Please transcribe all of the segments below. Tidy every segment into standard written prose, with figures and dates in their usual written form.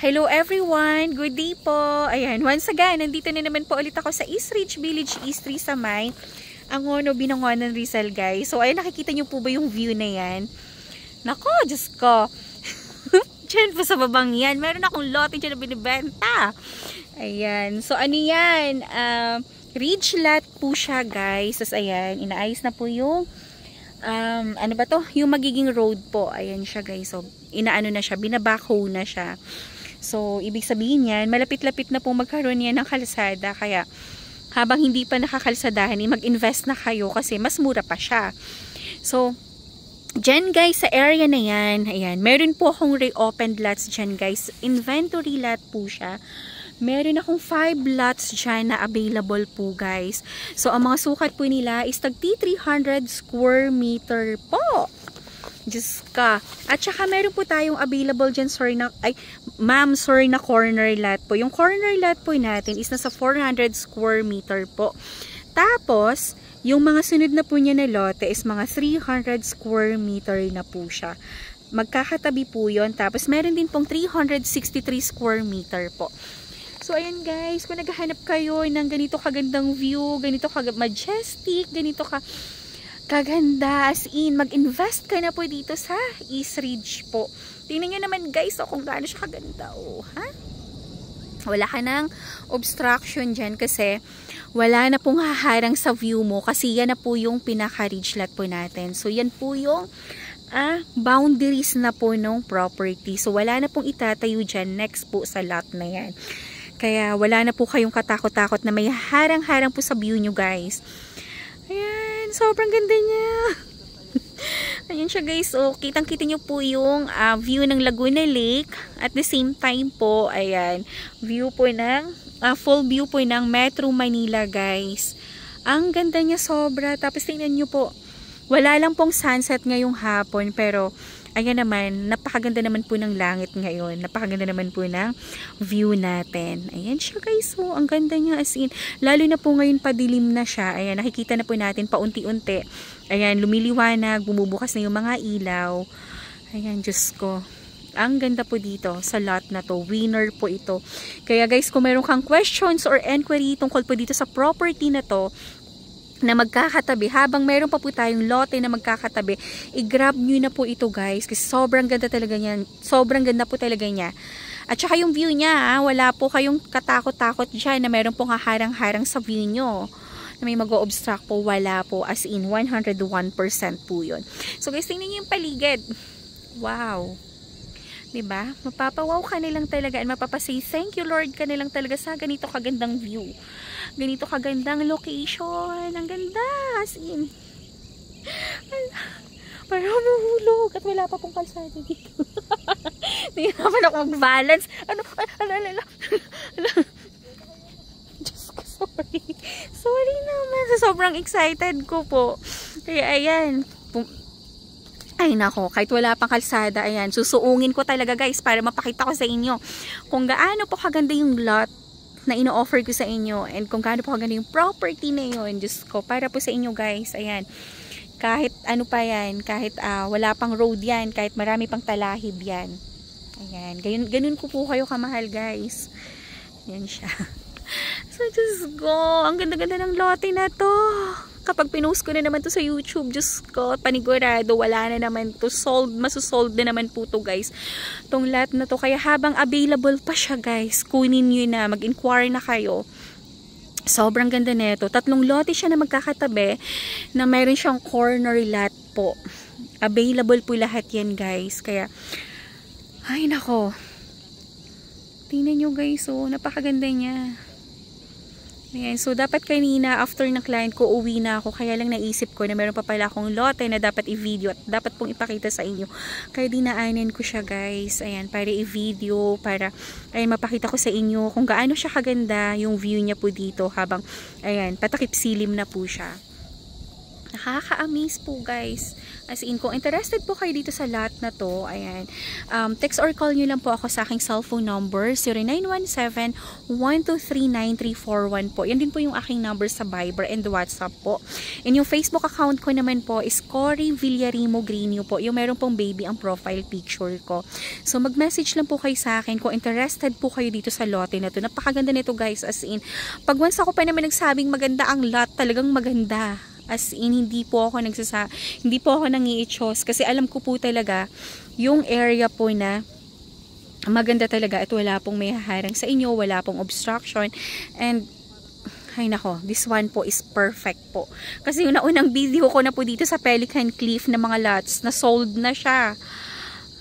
Hello everyone! Good day po! Ayan, once again, nandito na naman po ulit ako sa East Ridge Village, East 3 sa May Angono, Binangonan, Rizal, guys. So, ayun, nakikita nyo po ba yung view na yan? Nako, Diyos ko! Diyan po sa babang yan. Meron akong lote dyan na binibenta. Ayan. So, ano yan? Ridge lot po siya, guys. Tapos, ayan, inaayos na po yung ano ba to? Yung magiging road po. Ayan siya, guys. So, inaano na siya, binabackhoe na siya. So, ibig sabihin yan, malapit-lapit na po magkaroon yan ng kalsada. Kaya, habang hindi pa nakakalsadahan, mag-invest na kayo kasi mas mura pa siya. So, dyan guys, sa area na yan, ayan, meron po akong reopened lots dyan guys. Inventory lot po siya. Meron akong 5 lots dyan na available po guys. So, ang mga sukat po nila is tagti 300 square meter po. Diyos ka. At saka meron po tayong available dyan, sorry na, ay, ma'am, sorry na corner lot po. Yung corner lot po natin is nasa 400 square meter po. Tapos, yung mga sunod na po niya na lote is mga 300 square meter na po siya. Magkakatabi po yun. Tapos, meron din pong 363 square meter po. So, ayan guys, kung naghahanap kayo ng ganito kagandang view, ganito majestic, ganito kaganda, as in, mag-invest ka na po dito sa East Ridge po. Tingnan nyo naman guys, kung gaano siya kaganda, ha? Wala ka ng obstruction dyan kasi wala na pong haharang sa view mo kasi yan na po yung pinaka-ridge lot po natin. So, yan po yung boundaries na po ng property. So, wala na pong itatayo dyan next po sa lot na yan. Kaya, wala na po kayong katakot-takot na may harang-harang po sa view nyo guys. Ayan, sobrang ganda niya. Ayan siya guys. So, kitang-kita nyo po yung view ng Laguna Lake. At the same time po, ayan, view po ng, full view po ng Metro Manila guys. Ang ganda niya sobra. Tapos tingnan nyo po, wala lang pong sunset ngayong hapon. Pero, ayan naman, napakaganda naman po ng langit ngayon. Napakaganda naman po ng view natin. Ayan siya guys. So, ang ganda niya as in. Lalo na po ngayon padilim na siya. Ayan, nakikita na po natin paunti-unti. Ayan, lumiliwanag, bumubukas na yung mga ilaw. Ayan, Diyos ko. Ang ganda po dito sa lot na to. Winner po ito. Kaya guys, kung meron kang questions or enquiry tungkol po dito sa property na to, na magkakatabi, habang meron pa po tayong lote na magkakatabi, i-grab nyo na po ito guys, kasi sobrang ganda talaga niya, sobrang ganda po talaga niya. At saka yung view niya, wala po kayong katakot-takot dyan na meron pong haharang-harang sa view nyo, na may mag-o-obstruct po, wala po, as in 101% po yun. So guys, tingnan nyo yung paligid. Wow! Diba? Mapapawaw ka nilang talaga and mapapasay thank you Lord ka nilang talaga sa ganito kagandang view. Ganito kagandang location. Ang ganda. As in. Parang mahulog at wala pa pong kalsada dito. Hindi naman ako mag-balance. Ano? Diyos ko, sorry. Sorry naman. Sobrang excited ko po. Kaya ayan. Ay nako, kahit wala pang kalsada, ayan, susuungin ko talaga guys para mapakita ko sa inyo kung gaano po kaganda yung lot na ino-offer ko sa inyo and kung gaano po kaganda yung property na yun. Diyos ko, para po sa inyo guys, ayan, kahit ano pa yan, kahit wala pang road yan, kahit marami pang talahib yan, ayan, ganun ko po kayo kamahal guys. Ayan siya. So, Diyos ko, ang ganda-ganda ng lote na to. Kapag pinost ko na naman to sa YouTube, Diyos ko, panigurado, wala na naman to. Masusold na naman po to guys. Tong lot na to. Kaya habang available pa siya guys, kunin nyo na, mag-inquire na kayo. Sobrang ganda nito. 3 lote siya na magkakatabi na mayroon siyang corner lot po. Available po lahat yan guys. Kaya, ay nako. Tingnan nyo guys, oh, napakaganda niya. Ayan, so dapat kanina after ng client ko uwi na ako, kaya lang naisip ko na meron pa pala akong lote na dapat i-video at dapat pong ipakita sa inyo, kaya dinaanan ko siya guys, ayan, para i-video, para ayan, mapakita ko sa inyo kung gaano siya kaganda yung view niya po dito habang ayan, patakip silim na po siya. Nakaka-amaze po guys. As in, kung interested po kayo dito sa lot na to, ayan, text or call nyo lang po ako sa aking cellphone number, 0917-1239341 po. Yan din po yung aking number sa Viber and WhatsApp po. And yung Facebook account ko naman po is Cory Villarimo Greenio po. Yung meron pong baby ang profile picture ko. So, mag-message lang po kayo sa akin kung interested po kayo dito sa lote na to. Napakaganda nito guys, as in. Pag once ako pa naman nagsabing maganda ang lot, talagang maganda. As in, hindi po ako nangiichos kasi alam ko po talaga yung area po na maganda talaga at wala pong may haharang sa inyo, wala pong obstruction, and ay nako, this one po is perfect po. Kasi yung naunang video ko na po dito sa Pelican Cliff na mga lots, na sold na siya.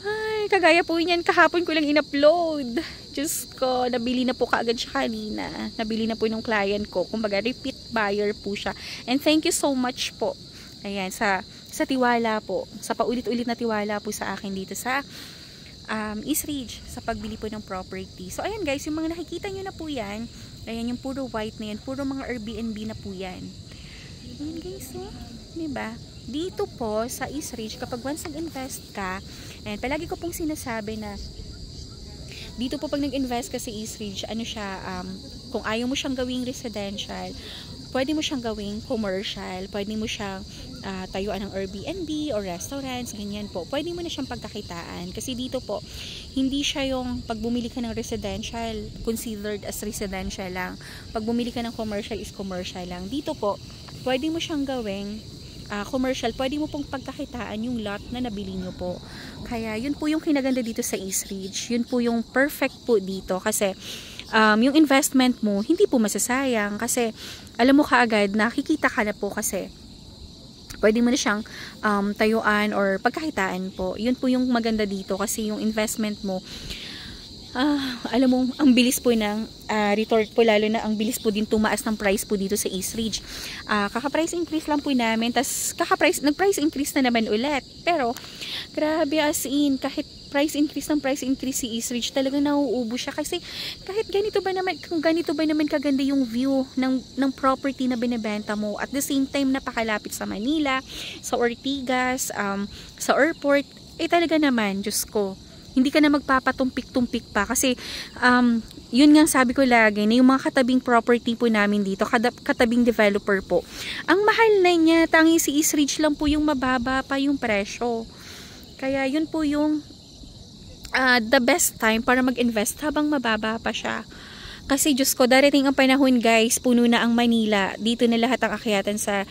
Ay, kagaya po niyan, kahapon ko lang in-upload. Diyos ko, nabili na po kaagad siya kanina. Nabili na po ng client ko. Kumbaga, repeat buyer po siya. And thank you so much po. Ayan, sa tiwala po. Sa paulit-ulit na tiwala po sa akin dito sa East Ridge, sa pagbili po ng property. So, ayan guys, yung mga nakikita nyo na po yan. Ayan, yung puro white na yan. Puro mga Airbnb na po yan. Ayan guys, oh. Diba? Dito po sa East Ridge, kapag once nag-invest ka, ayan, palagi ko pong sinasabi na dito po pag nag-invest ka sa East Ridge, ano siya, kung ayaw mo siyang gawing residential, pwede mo siyang gawing commercial, pwede mo siyang tayuan ng Airbnb or restaurants, ganyan po. Pwede mo na siyang pagkakitaan. Kasi dito po, hindi siya yung pag bumili ka ng residential, considered as residential lang. Pag bumili ka ng commercial is commercial lang. Dito po, pwede mo siyang gawing commercial, pwede mo pong pagkakitaan yung lot na nabili nyo po. Kaya yun po yung kinaganda dito sa East Ridge. Yun po yung perfect po dito kasi yung investment mo hindi po masasayang kasi alam mo kaagad, nakikita ka na po kasi pwede mo na siyang tayuan or pagkakitaan po. Yun po yung maganda dito kasi yung investment mo, alam mo, ang bilis po ng return po, lalo na ang bilis po din tumaas ng price po dito sa East Ridge. Kaka-price increase lang po namin, tas nag-price increase na naman ulit. Pero, grabe as in, kahit price increase si East Ridge, talagang nauubo siya. Kasi, kahit ganito ba naman kaganda yung view ng property na binibenta mo, at the same time, napakalapit sa Manila, sa Ortigas, sa airport, talaga naman, Diyos ko, hindi ka na magpapatumpik-tumpik pa kasi yun nga sabi ko lagi na yung mga katabing property po namin dito, katabing developer po, ang mahal na niya, tangi si East Ridge lang po yung mababa pa yung presyo. Kaya yun po yung the best time para mag-invest habang mababa pa siya. Kasi Diyos ko, darating ang panahon guys, puno na ang Manila, dito na lahat ang akyatan sa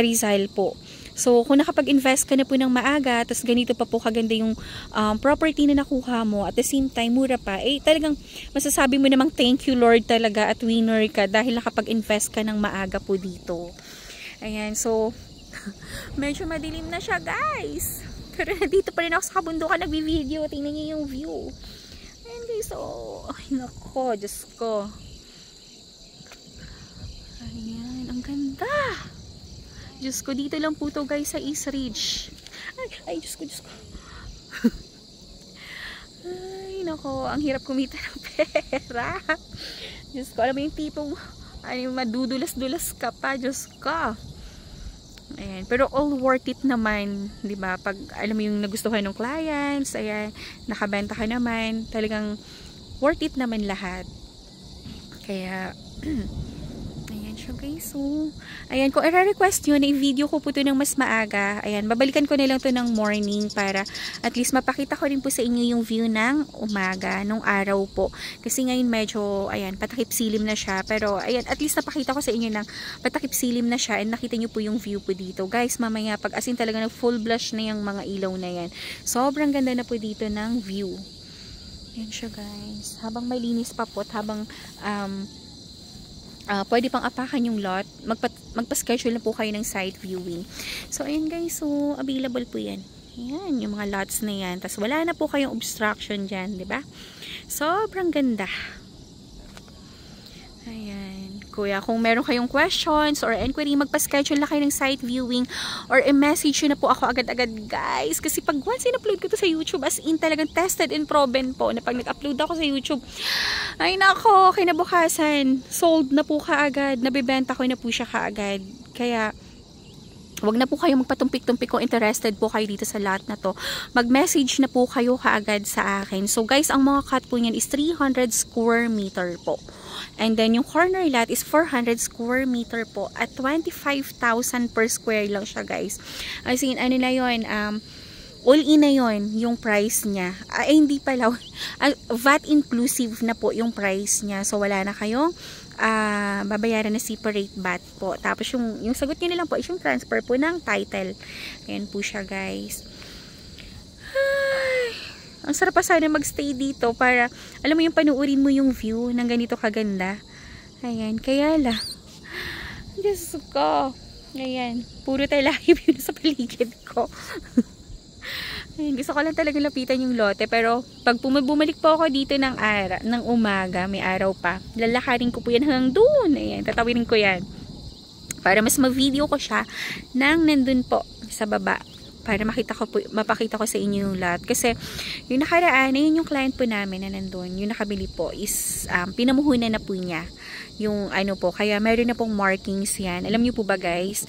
Rizal po. So, kung nakapag-invest ka na po ng maaga, tapos ganito pa po kaganda yung property na nakuha mo, at the same time, mura pa, talagang masasabi mo namang thank you Lord talaga at winner ka dahil nakapag-invest ka ng maaga po dito. Ayan, so, medyo madilim na siya guys. Pero nandito pa rin ako sa kabundukan nagbi-video. Tingnan niyo yung view. Ayan guys, oh. Ay, nako, Diyos ko. Ayan, ang ganda. Diyos ko, dito lang po to guys sa East Ridge. Ay, Diyos ko. Ay, nako, ang hirap kumita ng pera. Diyos ko, alam mo yung tipong madudulas-dulas ka pa, Diyos ko. Ayan, pero all worth it naman, 'di ba? Pag alam mo yung nagustuhan ng clients, ayan, nakabenta ka naman, talagang worth it naman lahat. Kaya ayan siya guys. So, ayan, kung i-request nyo na i-video ko po ito ng mas maaga, ayan, babalikan ko na lang ito ng morning para at least mapakita ko rin po sa inyo yung view ng umaga, nung araw po. Kasi ngayon medyo, ayan, patakip silim na siya. Pero, ayan, at least napakita ko sa inyo ng patakip silim na siya and nakita nyo po yung view po dito. Guys, mamaya, pag asin talaga nag full blush na yung mga ilaw na yan. Sobrang ganda na po dito ng view. Ayan siya guys. Habang malinis pa po, habang, pwede pang apakan yung lot, magpa-schedule na po kayo ng site viewing. So, ayan guys, so, available po yan. Ayan, yung mga lots na yan. Tapos, wala na po kayong obstruction dyan, di ba? Sobrang ganda. Ayan. Kuya, kung meron kayong questions or inquiry, magpa-schedule na kayo ng site viewing or i-message nyo na po ako agad-agad guys. Kasi pag once in-upload ko to sa YouTube, as in talagang tested and proven po na pag nag-upload ako sa YouTube, ay nako, kinabukasan, sold na po kaagad, nabibenta ko na po siya kaagad. Kaya, Huwag na po kayo magpatumpik-tumpik kung interested po kayo dito sa lot na to. Mag-message na po kayo kaagad sa akin. So guys, ang mga cut po niyan is 300 square meter po. And then yung corner lot is 400 square meter po at 25,000 per square lang siya guys. As in, ano na yun, all in na yun yung price niya. Ay, hindi pala. VAT inclusive na po yung price niya. So wala na kayong babayaran na separate VAT po. Tapos yung sagot niyo na lang po is yung transfer po ng title. Ayan po siya guys. Ay, ang sarap pa sana magstay dito para alam mo yung panuurin mo yung view ng ganito kaganda. Ayan, kaya lang Diyos ko. Ayan, puro live yun sa paligid ko. Ayan, gusto ko lang talaga lapitan yung lote. Pero pag bumalik po ako dito ng umaga, may araw pa, lalakarin ko po yan hanggang doon. Ayan, tatawirin ko yan. Para mas ma-video ko siya nang nandun po sa baba. Para mapakita ko sa inyo yung lot. Kasi yung nakaraan, ayun yung client po namin na nandun. Yung nakabili po is pinamuhunan na po niya. Yung ano po, kaya meron na pong markings yan. Alam niyo po ba guys,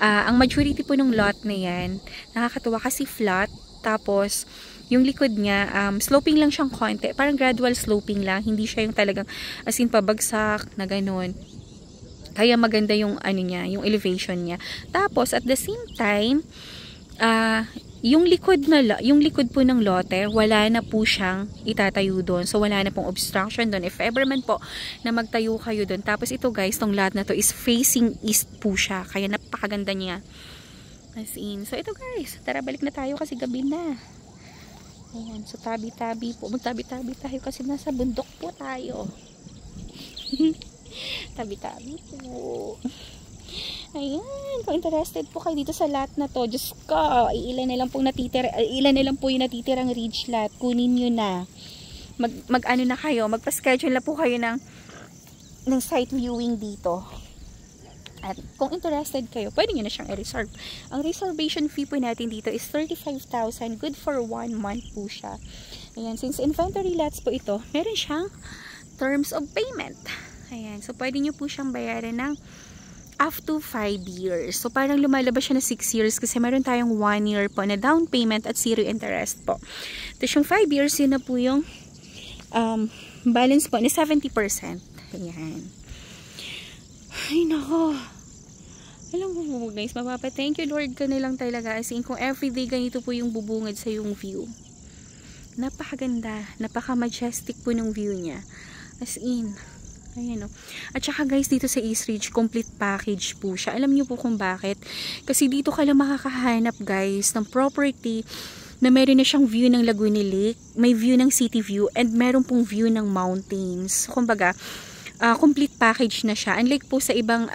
ang majority po ng lot na yan, nakakatuwa kasi flat. Tapos, yung likod niya, sloping lang siyang konti. Parang gradual sloping lang. Hindi siya yung talagang, as in, pabagsak na ganun. Kaya maganda yung, ano niya, yung elevation niya. Tapos, at the same time, yung likod po ng lote, wala na po siyang itatayo doon. So, wala na pong obstruction doon. If ever man po na magtayo kayo doon. Tapos, ito guys, tong lot na to is facing east po siya. Kaya napakaganda niya. As in. So, ito guys. Tara, balik na tayo kasi gabi na. Ayan. So, tabi-tabi po. Magtabi-tabi tayo kasi nasa bundok po tayo. Tabi-tabi po. Ayan. Kung interested po kayo dito sa lot na to, Diyos ko, ilan na lang po yung natitirang ridge lot. Kunin nyo na. Mag-ano na kayo. Magpa-schedule na po kayo ng site viewing dito. At kung interested kayo, pwede nyo na siyang i-reserve. Ang reservation fee po natin dito is 35,000. Good for 1 month po siya. Ayan, since inventory lots po ito, meron siyang terms of payment. Ayan, so pwede nyo po siyang bayaran ng up to 5 years. So parang lumalabas siya na 6 years kasi meron tayong 1 year po na down payment at 0 interest po. Tapos yung 5 years, yun na po yung balance po na 70%. Ayan. Ay, nako. Alam mo guys, thank you Lord ka na lang talaga. As in, kung everyday ganito po yung bubungad sa yung view. Napakaganda. Napaka-majestic po ng view niya. As in, ayan o. At saka guys, dito sa East Ridge, complete package po siya. Alam niyo po kung bakit? Kasi dito ka lang makakahanap guys ng property na meron na siyang view ng Laguna Lake, may view ng city view, and meron pong view ng mountains. Kumbaga, complete package na siya. Unlike po sa ibang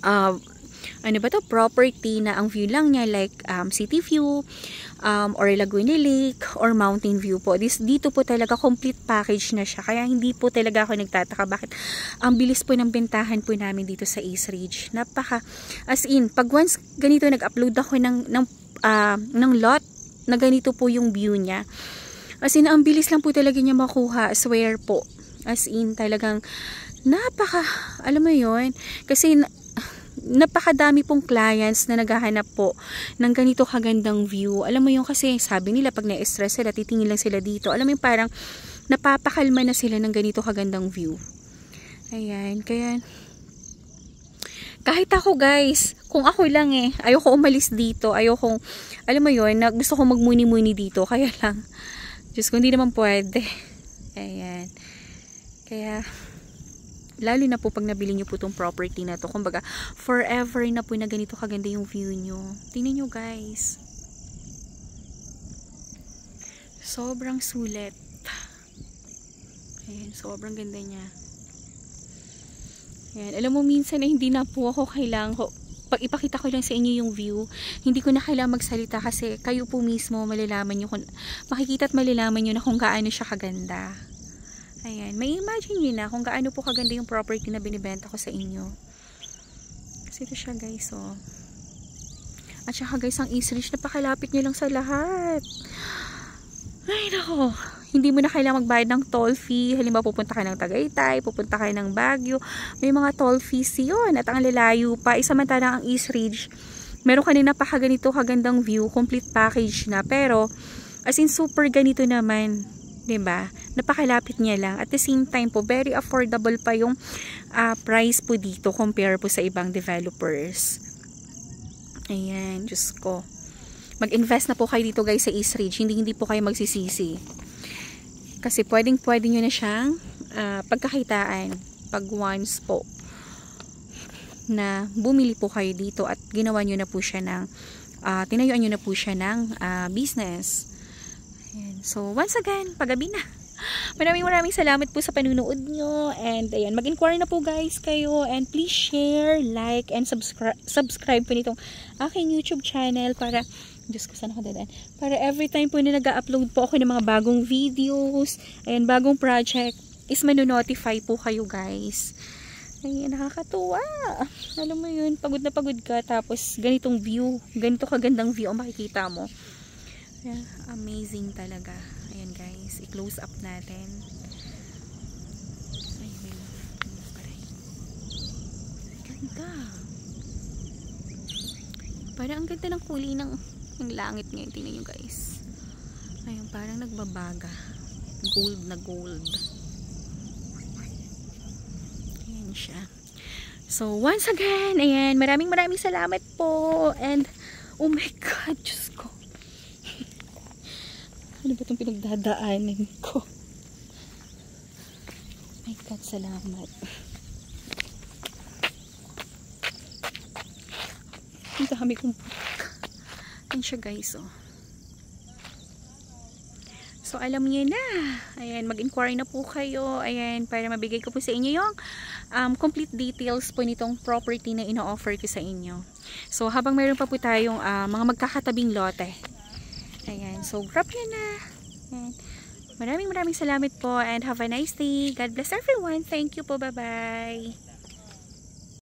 ano ba to, property na ang view lang niya like city view or Laguna Lake or mountain view po. Dito po talaga complete package na siya. Kaya hindi po talaga ako nagtataka bakit ang bilis po ng bentahan po namin dito sa East Ridge. As in, pag once ganito nag-upload ako ng lot na ganito po yung view niya. As in, ang bilis lang po talaga niya makuha. Swear po. As in, talagang alam mo yun, kasi napakadami pong clients na naghahanap po ng ganito kagandang view. Alam mo yun, kasi sabi nila pag na-stress sila, titingin lang sila dito. Alam mo yung parang napapakalma na sila ng ganito kagandang view. Ayan, kaya kahit ako guys, kung ako lang ayoko umalis dito, alam mo yun, gusto ko magmuni-muni dito, kaya lang, Diyos ko, hindi naman pwede. Ayan. Kaya, lalo na po pag nabili nyo po itong property na to, kumbaga, forever na po na ganito kaganda yung view nyo. Tingnan nyo guys. Sobrang sulit. Ayan, sobrang ganda niya. Ayan, alam mo minsan na hindi na po ako pag ipakita ko lang sa inyo yung view, hindi ko na kailangan magsalita kasi kayo po mismo malalaman nyo, makikita at malalaman nyo na kung gaano siya kaganda. Ayan, may imagine nyo na kung gaano po kaganda yung property na binibenta ko sa inyo. Kasi ito siya guys, oh. At saka guys, ang East Ridge, napakalapit nyo lang sa lahat. Ay nako, hindi mo na kailangan magbayad ng toll fee. Halimbawa pupunta ka ng Tagaytay, pupunta ka ng Baguio, may mga toll fees yun. At ang lalayo pa, isamantalang ang East Ridge, meron ka na napakaganito kagandang view, complete package na, pero as in super ganito naman, 'di ba? Napakalapit niya lang. At the same time po, very affordable pa yung price po dito compare po sa ibang developers. Ayan, Diyos ko. Mag-invest na po kayo dito guys sa East Ridge. Hindi po kayo magsisisi. Kasi pwede nyo na siyang pagkakitaan pag once po na bumili po kayo dito at ginawa nyo na po siya ng tinayuan nyo na po siya ng business. Ayan. So once again, paggabi na. Maraming salamat po sa panunood nyo, and ayan, mag-inquire na po guys kayo, and please share, like, and subscribe po nitong aking YouTube channel para, Diyos ko, saan ako dadaan? Para every time po na nag-upload po ako ng mga bagong videos, ayan, bagong project, is manonotify po kayo guys. Ayan, nakakatuwa. Alam mo yun, pagod na pagod ka, tapos ganitong view, ganito kagandang view ang makikita mo. Yeah, amazing talaga. Ayan guys, i-close up natin. Ayun, ganda. Parang ang ganda ng kulay ng langit ngayon. Tingnan nyo guys. Ayun, parang nagbabaga. Gold na gold. Ayan siya. So, once again, ayan, maraming salamat po. And, oh my God, Diyos ko. Ano ba itong pinagdadaanan ko? My God, salamat. Ang dami kong ayan siya guys, oh. So, alam niyo na. Ayan, mag-inquire na po kayo. Ayan, para mabigay ko po sa inyo yung complete details po nitong property na ino-offer ko sa inyo. So, habang meron pa po tayong mga magkakatabing lote. Ayan, so grab nyo na. Ayan. Maraming salamat po, and have a nice day. God bless everyone. Thank you po. Bye-bye.